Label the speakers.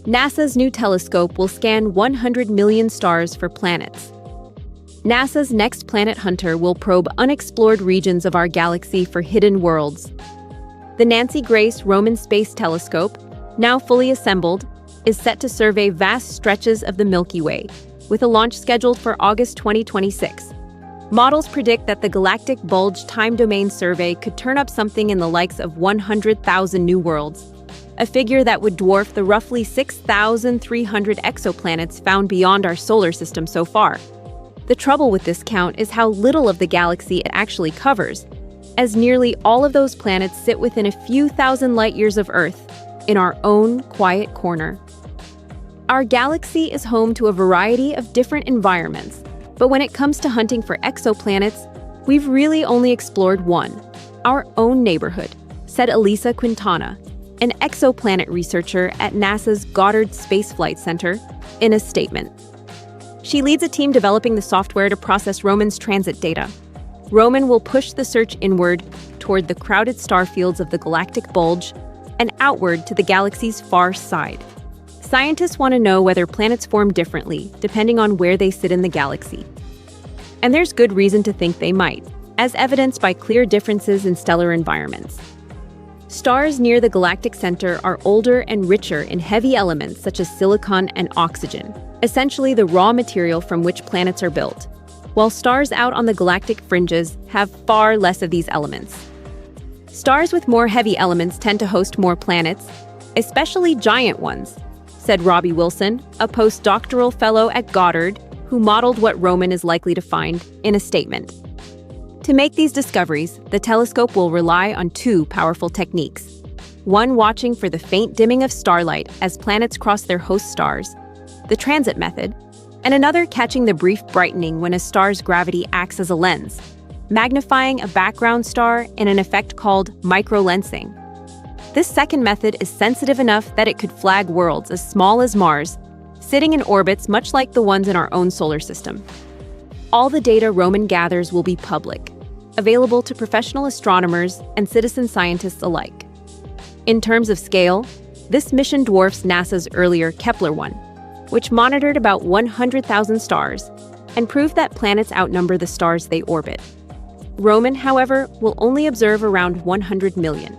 Speaker 1: NASA's new telescope will scan 100 million stars for planets. NASA's next Planet Hunter will probe unexplored regions of our galaxy for hidden worlds. The Nancy Grace Roman Space Telescope, now fully assembled, is set to survey vast stretches of the Milky Way, with a launch scheduled for August 2026. Models predict that the galactic bulge time domain survey could turn up something in the likes of 100,000 new worlds, a figure that would dwarf the roughly 6,300 exoplanets found beyond our solar system so far. The trouble with this count is how little of the galaxy it actually covers, as nearly all of those planets sit within a few thousand light-years of Earth, in our own quiet corner. Our galaxy is home to a variety of different environments, but when it comes to hunting for exoplanets, we've really only explored one, our own neighborhood, said Elisa Quintana, an exoplanet researcher at NASA's Goddard Space Flight Center, in a statement. She leads a team developing the software to process Roman's transit data. Roman will push the search inward toward the crowded star fields of the galactic bulge and outward to the galaxy's far side. Scientists want to know whether planets form differently depending on where they sit in the galaxy. And there's good reason to think they might, as evidenced by clear differences in stellar environments. Stars near the galactic center are older and richer in heavy elements such as silicon and oxygen, essentially the raw material from which planets are built, while stars out on the galactic fringes have far less of these elements. Stars with more heavy elements tend to host more planets, especially giant ones, said Robbie Wilson, a postdoctoral fellow at Goddard, who modeled what Roman is likely to find, in a statement. To make these discoveries, the telescope will rely on two powerful techniques. One watching for the faint dimming of starlight as planets cross their host stars, the transit method, and another catching the brief brightening when a star's gravity acts as a lens, magnifying a background star in an effect called microlensing. This second method is sensitive enough that it could flag worlds as small as Mars, sitting in orbits much like the ones in our own solar system. All the data Roman gathers will be public, available to professional astronomers and citizen scientists alike. In terms of scale, this mission dwarfs NASA's earlier Kepler-1, which monitored about 100,000 stars and proved that planets outnumber the stars they orbit. Roman, however, will only observe around 100 million.